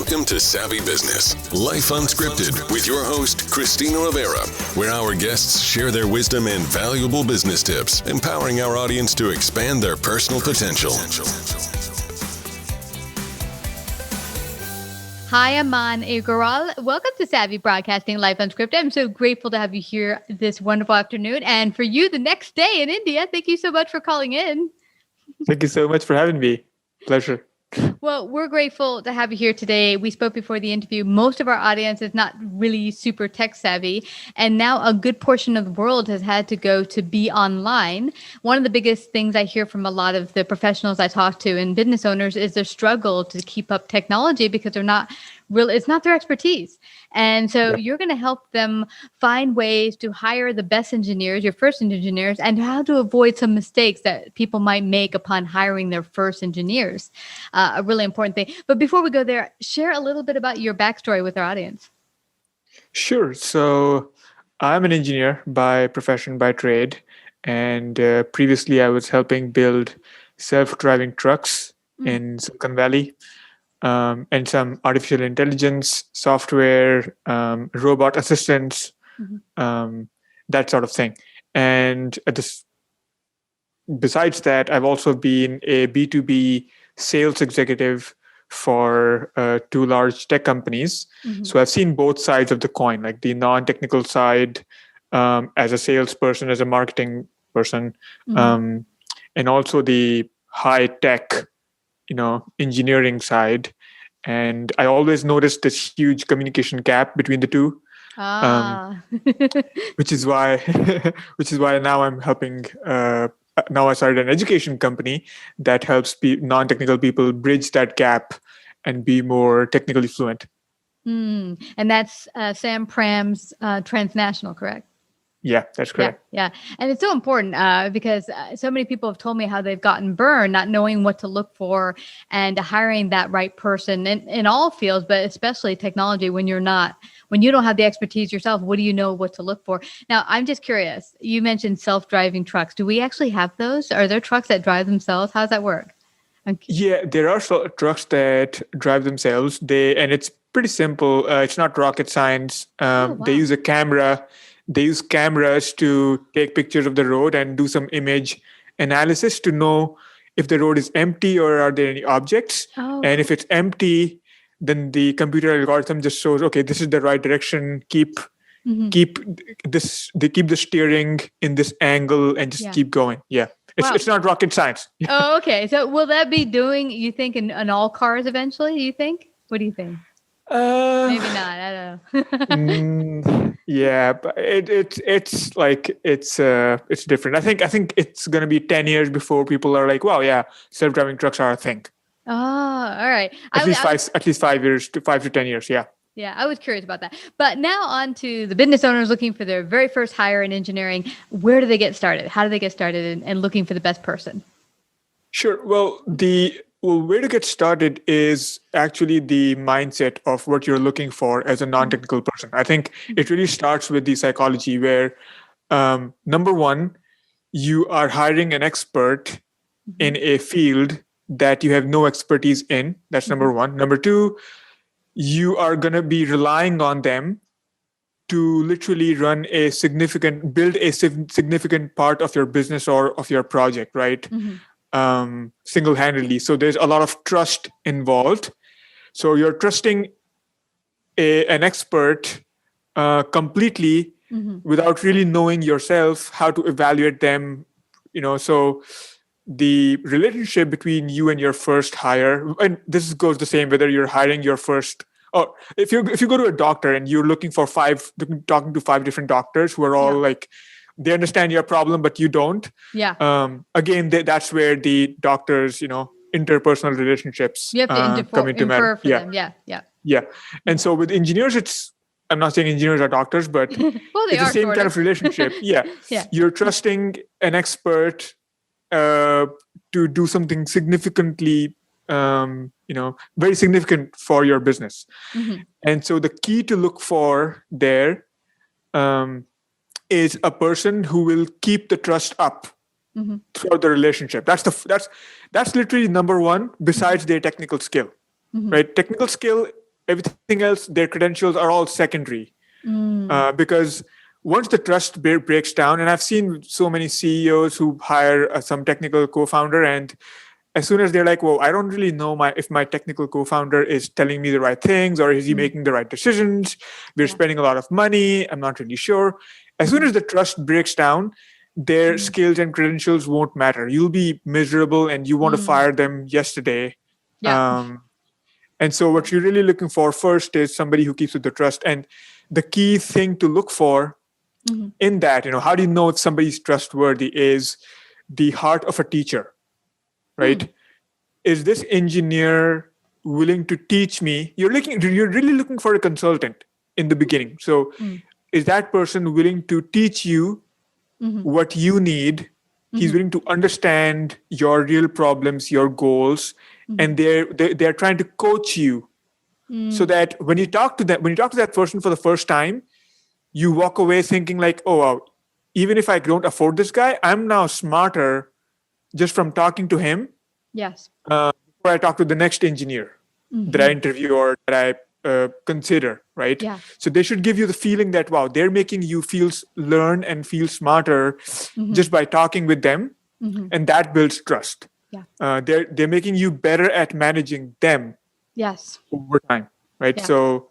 Welcome to Savvy Business, Life Unscripted, with your host, Christina Rivera, where our guests share their wisdom and valuable business tips, empowering our audience to expand their personal potential. Hi, Aman, Agarwal. Welcome to Savvy Broadcasting Life Unscripted. I'm so grateful to have you here this wonderful afternoon. And for you, the next day in India. Thank you so much for calling in. Thank you so much for having me. Pleasure. Well, we're grateful to have you here today. We spoke before the interview. Most of our audience is not really super tech savvy. And now a good portion of the world has had to go to be online. One of the biggest things I hear from a lot of the professionals I talk to and business owners is their struggle to keep up technology because they're not really, it's not their expertise. And so you're going to help them find ways to hire the best engineers, your first engineers, and how to avoid some mistakes that people might make upon hiring their first engineers. A really important thing. But before we go there, share a little bit about your backstory with our audience. Sure. So I'm an engineer by profession, by trade. And previously I was helping build self-driving trucks in Silicon Valley. And some artificial intelligence software, robot assistants, that sort of thing. And besides that, I've also been a B2B sales executive for two large tech companies. So I've seen both sides of the coin, like the non-technical side as a salesperson, as a marketing person, and also the high-tech engineering side. And I always noticed this huge communication gap between the two, which is why now I'm helping. Now I started an education company that helps non-technical people bridge that gap and be more technically fluent. And that's Sam Pram's Transnational, correct? Yeah, that's correct. Yeah. And it's so important because so many people have told me how they've gotten burned, not knowing what to look for and hiring that right person in all fields, but especially technology when you don't have the expertise yourself, what do you know what to look for? Now, I'm just curious. You mentioned self-driving trucks. Do we actually have those? Are there trucks that drive themselves? How does that work? Yeah, there are trucks that drive themselves. And it's pretty simple. It's not rocket science. Wow. They use a camera. They use cameras to take pictures of the road and do some image analysis to know if the road is empty or are there any objects. And if it's empty, then the computer algorithm just shows, okay, this is the right direction. Keep this. They keep the steering in this angle and just keep going. Yeah, it's not rocket science. Oh, okay. So will that be doing? You think in all cars eventually? Do you think? What do you think? Maybe not. I don't know. Yeah, but it's different. I think it's going to be 10 years before people are like, wow, yeah, self-driving trucks are a thing. Oh, all right. At least 5 years to 5 to 10 years. Yeah. Yeah, I was curious about that. But now on to the business owners looking for their very first hire in engineering. Where do they get started? How do they get started in looking for the best person? Sure. Well, way to get started is actually the mindset of what you're looking for as a non-technical person. I think it really starts with the psychology where, number one, you are hiring an expert in a field that you have no expertise in. That's number one. Number two, you are going to be relying on them to literally build a significant part of your business or of your project, right? Single-handedly. So there's a lot of trust involved. So you're trusting an expert completely without really knowing yourself how to evaluate them. So the relationship between you and your first hire, and this goes the same whether you're hiring your first, or if you go to a doctor and you're talking to 5 different doctors who are all like, they understand your problem, but you don't. Yeah. Again, that's where the doctors, interpersonal relationships you have to come into infer for matter. them. Yeah. And so with engineers, I'm not saying engineers are doctors, but well, it's the same kind of relationship. Yeah. You're trusting an expert to do something significantly, very significant for your business. And so the key to look for there is a person who will keep the trust up throughout the relationship. That's literally number one, besides their technical skill, right? Technical skill everything else, their credentials are all secondary. Because once the trust breaks down, and I've seen so many CEOs who hire some technical co-founder, and as soon as they're like, well, I don't really know if my technical co-founder is telling me the right things, or is he making the right decisions? We're spending a lot of money. I'm not really sure. As soon as the trust breaks down, their skills and credentials won't matter. You'll be miserable and you want to fire them yesterday. Yeah. And so what you're really looking for first is somebody who keeps with the trust. And the key thing to look for in that, how do you know if somebody's trustworthy, is the heart of a teacher, right? Is this engineer willing to teach me? You're really looking for a consultant in the beginning. So is that person willing to teach you what you need? He's willing to understand your real problems, your goals, and they're trying to coach you, so that when you talk to that person for the first time, you walk away thinking like, oh wow, even if I don't afford this guy, I'm now smarter just from talking to him. Yes. Before I talk to the next engineer that I interview or that I consider, right? Yeah. So they should give you the feeling that, wow, they're making you learn and feel smarter just by talking with them, and that builds trust. Yeah. They're making you better at managing them. Yes. Over time, right? Yeah. So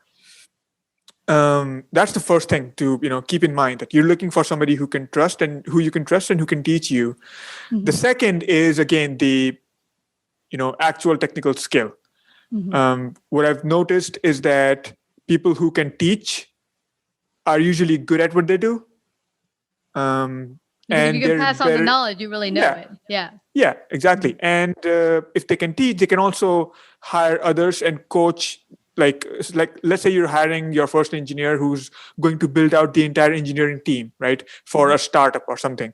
that's the first thing to keep in mind, that you're looking for somebody who can trust and who you can trust and who can teach you. The second is, again, the actual technical skill. What I've noticed is that people who can teach are usually good at what they do. And you can pass on the knowledge, you really know it. Yeah, exactly. And if they can teach, they can also hire others and coach. Like let's say you're hiring your first engineer who's going to build out the entire engineering team, right, for a startup or something,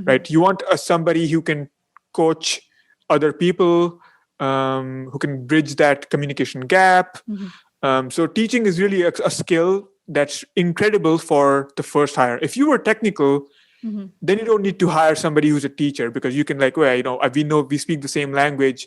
right? You want somebody who can coach other people, who can bridge that communication gap. So teaching is really a skill that's incredible for the first hire. If you were technical, then you don't need to hire somebody who's a teacher, because you can we speak the same language.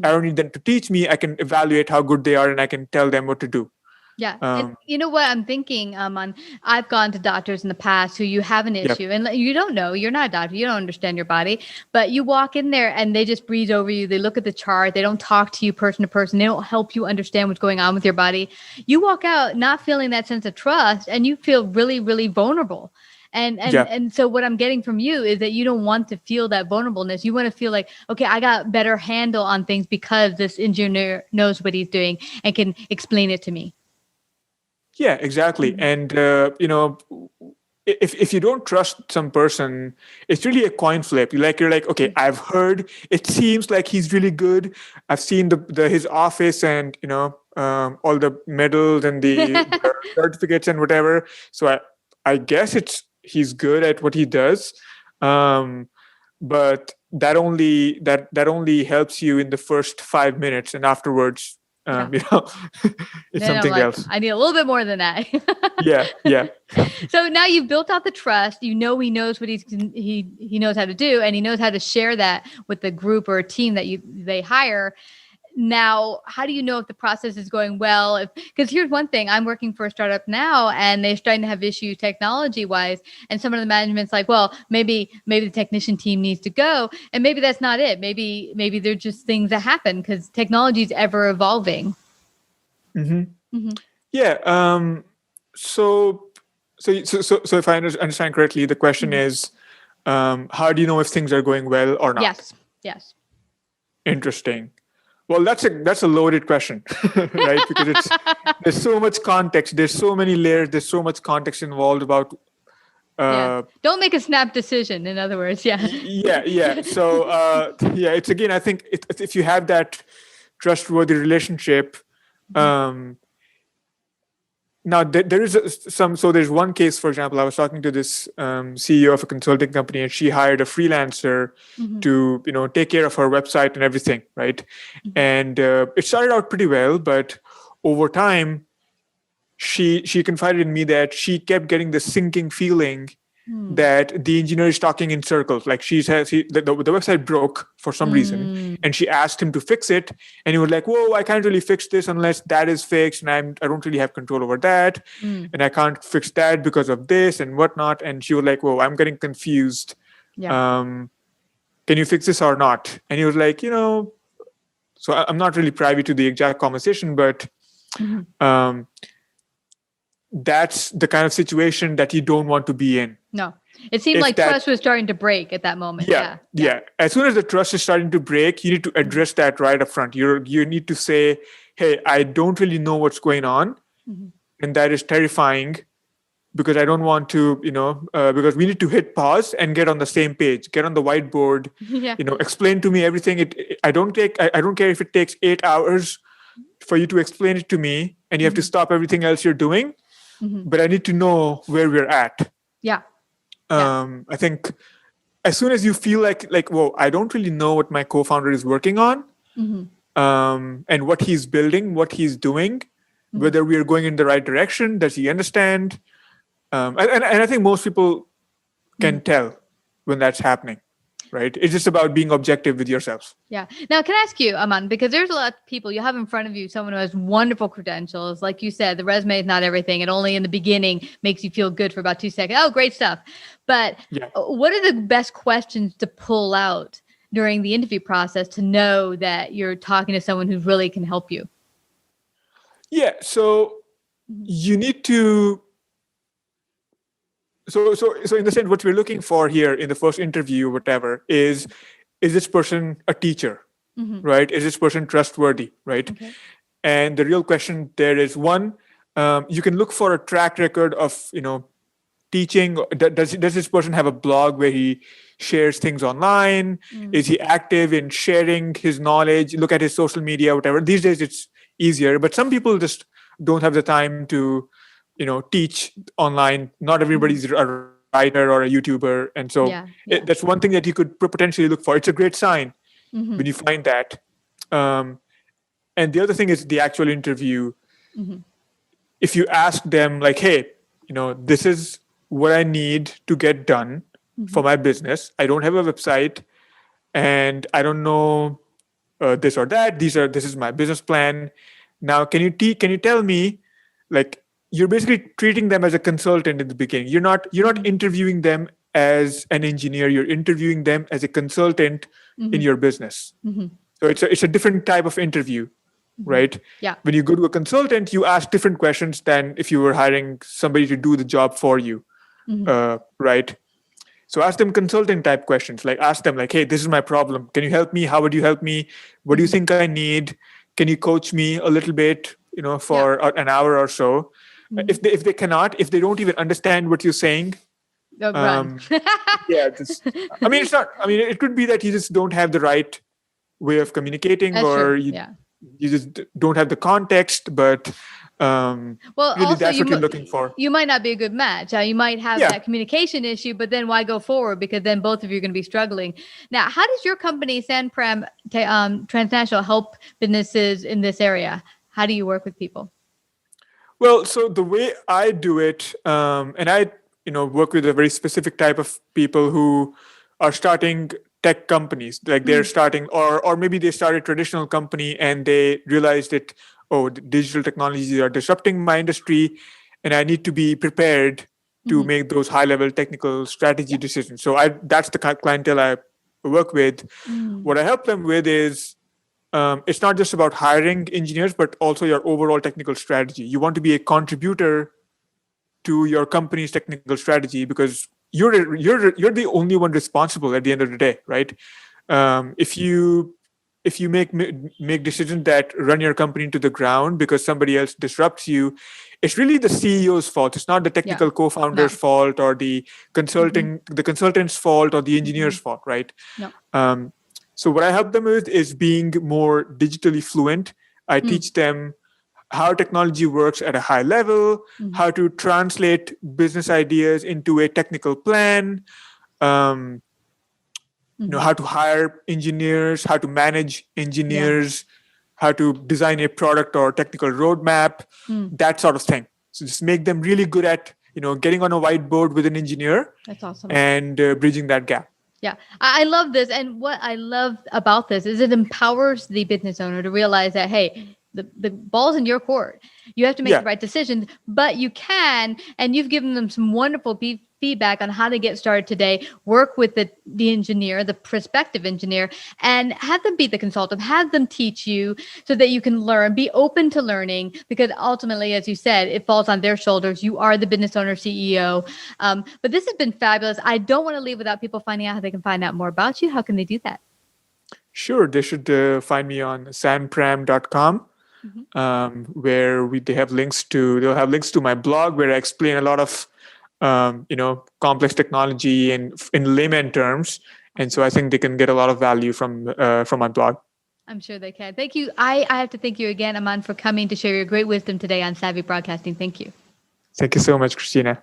I don't need them to teach me. I can evaluate how good they are and I can tell them what to do. Yeah. And you know what I'm thinking, I've gone to doctors in the past who you have an issue and you don't know, you're not a doctor, you don't understand your body, but you walk in there and they just breeze over you. They look at the chart. They don't talk to you person to person. They don't help you understand what's going on with your body. You walk out not feeling that sense of trust and you feel really, really vulnerable. And so what I'm getting from you is that you don't want to feel that vulnerableness. You want to feel like, okay, I got better handle on things because this engineer knows what he's doing and can explain it to me. Yeah, exactly. And, if you don't trust some person, it's really a coin flip. You're like, okay, I've heard, it seems like he's really good. I've seen his office and, all the medals and the certificates and whatever. So I guess he's good at what he does. But that only helps you in the first 5 minutes, and afterwards, it's something else. I need a little bit more than that. Yeah. So now you've built out the trust. He knows what he knows how to do, and he knows how to share that with the group or a team that they hire. Now, how do you know if the process is going well? Because here's one thing, I'm working for a startup now and they're starting to have issues technology wise. And some of the management's like, well, maybe the technician team needs to go. And maybe that's not it. Maybe they're just things that happen because technology is ever evolving. Yeah. So if I understand correctly, the question is, how do you know if things are going well or not? Yes. Interesting. Well, that's a loaded question, right? Because there's so much context, there's so many layers, there's so much context involved about. Don't make a snap decision. In other words, Yeah. So it's again, I think if you have that trustworthy relationship, now there is so there's one case, for example, I was talking to this CEO of a consulting company, and she hired a freelancer to take care of her website and everything, right? And it started out pretty well, but over time, she confided in me that she kept getting this sinking feeling that the engineer is talking in circles. Like the website broke for some reason, and she asked him to fix it, and he was like, "Whoa, I can't really fix this unless that is fixed, and I don't really have control over that, and I can't fix that because of this and whatnot." And she was like, "Whoa, I'm getting confused. Can you fix this or not?" And he was like, so I'm not really privy to the exact conversation, but that's the kind of situation that you don't want to be in. No, it seemed like trust was starting to break at that moment. Yeah. As soon as the trust is starting to break, you need to address that right up front. You need to say, "Hey, I don't really know what's going on, and that is terrifying, because I don't want to, because we need to hit pause and get on the same page, get on the whiteboard, explain to me everything. I don't care if it takes 8 hours for you to explain it to me, and you have to stop everything else you're doing, but I need to know where we're at." I think as soon as you feel like, whoa, I don't really know what my co-founder is working on, and what he's building, what he's doing, whether we are going in the right direction, does he understand? And I think most people can tell when that's happening, right? It's just about being objective with yourself. Yeah. Now, can I ask you, Aman, because there's a lot of people you have in front of you, someone who has wonderful credentials. Like you said, the resume is not everything. It only in the beginning makes you feel good for about 2 seconds. Oh, great stuff. But what are the best questions to pull out during the interview process to know that you're talking to someone who really can help you? Yeah. So you need to... So in the sense, what we're looking for here in the first interview, whatever, is this person a teacher, right? Is this person trustworthy, right? Okay. And the real question there is, one, you can look for a track record of, teaching. Does this person have a blog where he shares things online? Is he active in sharing his knowledge? Look at his social media, whatever. These days it's easier, but some people just don't have the time to teach online. Not everybody's a writer or a YouTuber. And so that's one thing that you could potentially look for. It's a great sign when you find that. And the other thing is the actual interview. If you ask them like, "Hey, this is what I need to get done for my business. I don't have a website and I don't know this or that. This is my business plan. Now, can you tell me, like," you're basically treating them as a consultant in the beginning. You're not interviewing them as an engineer. You're interviewing them as a consultant in your business. So it's a different type of interview, right? Yeah. When you go to a consultant, you ask different questions than if you were hiring somebody to do the job for you, right? So ask them consultant type questions. Like ask them like, "Hey, this is my problem. Can you help me? How would you help me? What do you think I need? Can you coach me a little bit, for an hour or so?" If they cannot, if they don't even understand what you're saying, run. It's not. It could be that you just don't have the right way of communicating, you just don't have the context. But really, also, that's what you're looking for. You might not be a good match. You might have that communication issue, but then why go forward? Because then both of you are going to be struggling. Now, how does your company, Sanpram Transnational, help businesses in this area? How do you work with people? Well, so the way I do it, and I, work with a very specific type of people who are starting tech companies. Like they're starting, or maybe they started a traditional company and they realized that, digital technologies are disrupting my industry, and I need to be prepared to make those high-level technical strategy decisions. So that's the clientele I work with. What I help them with is, it's not just about hiring engineers, but also your overall technical strategy. You want to be a contributor to your company's technical strategy because you're the only one responsible at the end of the day, right? If you make decisions that run your company into the ground because somebody else disrupts you, it's really the CEO's fault. It's not the technical co-founder's fault or the consultant's fault or the engineer's fault, right? No. So what I help them with is being more digitally fluent. I teach them how technology works at a high level, how to translate business ideas into a technical plan, how to hire engineers, how to manage engineers, how to design a product or technical roadmap, that sort of thing. So just make them really good at getting on a whiteboard with an engineer. That's awesome. And bridging that gap. Yeah, I love this. And what I love about this is it empowers the business owner to realize that, hey, the ball's in your court. You have to make the right decisions, but you can, and you've given them some wonderful feedback on how to get started today. Work with the engineer, the prospective engineer, and have them be the consultant, have them teach you so that you can learn, be open to learning, because ultimately, as you said, it falls on their shoulders. You are the business owner, CEO. But this has been fabulous. I don't want to leave without people finding out how they can find out more about you. How can they do that? Sure. They should find me on sampram.com. Where they'll have links to my blog where I explain a lot of complex technology in layman terms, and so I think they can get a lot of value from my blog. I'm sure they can. Thank you. I have to thank you again, Aman, for coming to share your great wisdom today on Savvy Broadcasting. Thank you. Thank you so much, Christina.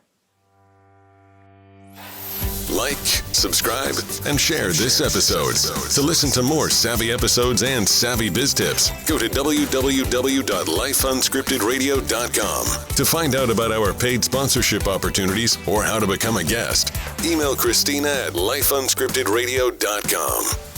Like, subscribe, and share this episode. To listen to more savvy episodes and savvy biz tips, go to www.lifeunscriptedradio.com. To find out about our paid sponsorship opportunities or how to become a guest, email Christina at lifeunscriptedradio.com.